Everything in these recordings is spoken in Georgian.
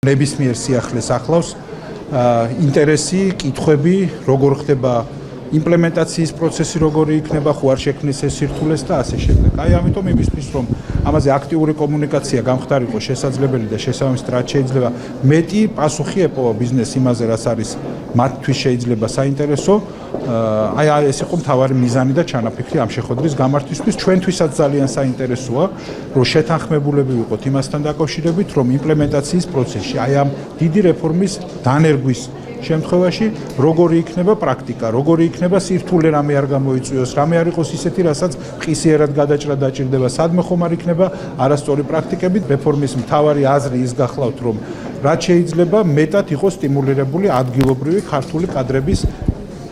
ნებისმიერ სიახლეს ახლავს ინტერესი, კითხვები, როგორ ხდება იმპლემენტაციის პროცესი, როგორი იქნება, ხო არ შექმნის ეს სირთულეს და ასე შემდეგ. აი ამიტომ იმისთვის რომ ამაზე აქტიური კომუნიკაცია გამხდარიყო შესაძლებელი და შესაბამისად რაც შეიძლება მეტი პასუხი ეპოვა ბიზნეს იმაზე, რაც არის მათთვის შეიძლება საინტერესო, აი ეს იყო მთავარი მიზანი და ჩანაფიქრი ამ შეხვედრის გამართვისთვის. ჩვენთვისაც ძალიან საინტერესოა, რომ შეთანხმებულები ვიყოთ იმასთან დაკავშირებით, რომ იმპლემენტაციის პროცესში, აი ამ დიდი რეფორმის დანერგვის შემთხვევაში როგორი იქნება პრაქტიკა, როგორი იქნება სირთულე რამე არ გამოიწვიოს, რამე არ იყოს ისეთი, რასაც ყისიერად გადაჭრა დაჭირდება, სადმე ხომ არ იქნება არასწორი პრაქტიკებით. რეფორმის მთავარი აზრი ის გახლავთ, რომ რაც შეიძლება მეტად იყოს სტიმულირებული ადგილობრივი ქართული კადრების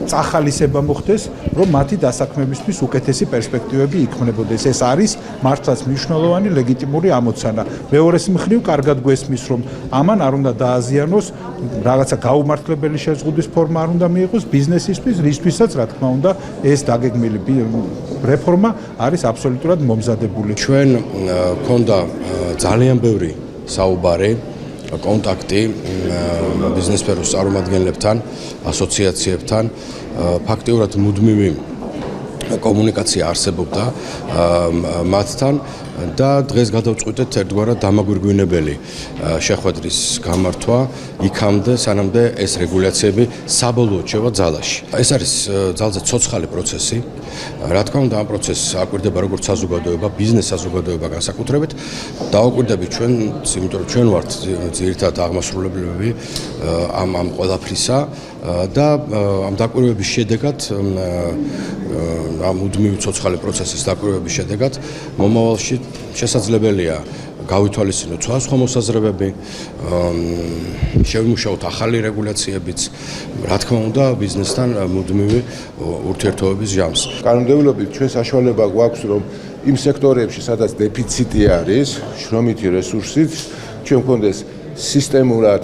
წახალისება მოხდეს, რომ მათი დასაქმებისთვის უკეთესი პერსპექტივები იქმნებოდეს. ეს არის მართლაც მნიშვნელოვანი ლეგიტიმური ამოცანა. მეორეს მხრივ, კარგად გვესმის, რომ ამან არ უნდა დააზიანოს რაღაცა გაუმართლებელი შეზღუდვის ფორმა არ უნდა მიიღოს ბიზნესისთვის, რისთვისაც რა თქმა უნდა ეს დაგეგმილი რეფორმა არის აბსოლუტურად მომზადებული. ჩვენ გქონდა ძალიან ბევრი საუბარი კონტაქტი ბიზნეს სფეროს წარმომადგენლებთან, ასოციაციებთან, ფაქტიურად მუდმივი კომუნიკაცია არსებობდა მათთან და დღეს გადავწყვიტეთ ერთგვარად დამაგვირგვინებელი შეხვედრის გამართვა იქამდე, სანამდე ეს რეგულაციები საბოლოოდ შევა ძალაში. ეს არის ძალზე ცოცხალი პროცესი. რა თქმა უნდა, ამ პროცესს აკვირდება როგორც საზოგადოება, ბიზნეს საზოგადოება განსაკუთრებით. დაუკვირდებით ჩვენც, იმიტომ რომ ჩვენ ვართ ძირითადად აღმასრულებლები ამ ყველაფრისა და ამ დაკვირვების შედეგად ამ მუდმივი ცოცხალი პროცესის დაკვირვების შედეგად მომავალში შესაძლებელია გავითვალისწინოთ სხვადასხვა მოსაზრებები, შევიმუშაოთ ახალი რეგულაციებიც, რა თქმა უნდა, ბიზნესთან მუდმივი ურთიერთობების ჟამს. კანონმდებლობით ჩვენ საშუალება გვაქვს, რომ იმ სექტორებში, სადაც დეფიციტი არის, შრომითი რესურსით, ჩვენ გვქონდეს სისტემურად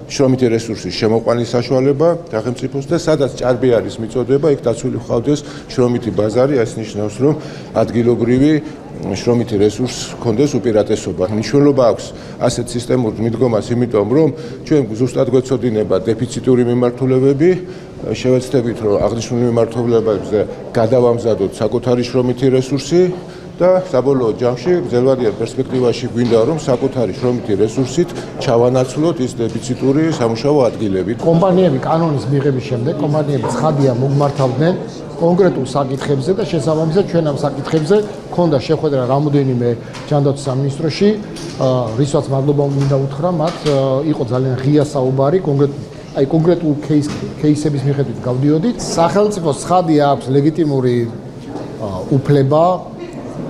შრომითი რესურსის შემოყვანის საშუალება სახელმწიფოს და სადაც ჭარბი არის მიწოდება, იქ დაცული ხავდეს შრომითი ბაზარი, ეს ნიშნავს, რომ ადგილობრივი შრომითი რესურსს ჰქონდეს უპირატესობა. მნიშვნელობა აქვს ასეთ სისტემურ მიდგომას, იმიტომ რომ ჩვენ ზუსტად გვეცოდინება დეფიციტური მიმართულებები, შევეცდებით, რომ აღნიშნული მიმართულებებზე გადავამზადოთ საკუთარი შრომითი რესურსი და საბოლოო ჯამში გრძელვადიან პერსპექტივაში გვინდა რომ საკუთარი შრომითი რესურსით ჩავანაცვლოთ ის დეფიციტური სამუშაო ადგილები. კომპანიები კანონის მიღების შემდეგ კომპანიები ცხადია მოგმართავდნენ კონკრეტულ საკითხებზე და შესაბამისად ჩვენ ამ საკითხებზე ქონდა შეხვედრა რამოდენიმე ჯანდაცვის სამინისტროში, რისთვისაც მადლობა მინდა უთხრა მათ, იყო ძალიან ღია საუბარი კონკრეტულ кейსების მიხედვით გავდიოდით. სახელმწიფოს ცხადია აქვს ლეგიტიმური უფლება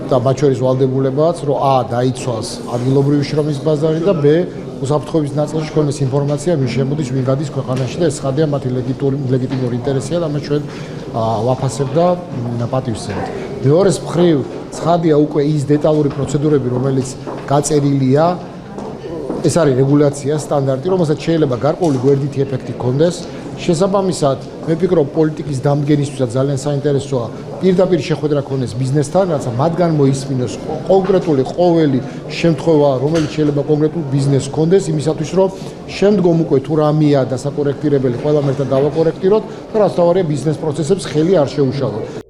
და მათ შორის ვალდებულებაც, რომ a დაიცვას ადგილობრივი შრომის ბაზარი და b უსაფრთხოების ნაწილში ქონდეს ინფორმაცია, ვინ შემოდის, ვინ გადის ქვეყანაში და ეს ცხადია მათი ლეგიტიმური ინტერესია და ამას ჩვენ ვაფასებ და პატივისცემთ. მეორეს მხრივ, ცხადია უკვე ის დეტალური პროცედურები, რომელიც გაწერილია, ეს არის რეგულაცია, სტანდარტი, რომელსაც შეიძლება გარკვეული გვერდითი ეფექტი ჰქონდეს. შესაბამისად, მე ვფიქრობ, პოლიტიკის დამდგენისთვისაც ძალიან საინტერესოა პირდაპირ შეხვედრა ქონდეს ბიზნესთან, რათა მათგან მოისმინოს კონკრეტული ყოველი შემთხვევა, რომელიც შეიძლება კონკრეტულ ბიზნესს ჰქონდეს, იმისათვის, რომ შემდგომ უკვე თუ რამეა დასაკორექტირებელი, ყველამ ერთად დავაკორექტიროთ და რაც თავარია ბიზნეს პროცესებს ხელი არ შეუშალოთ.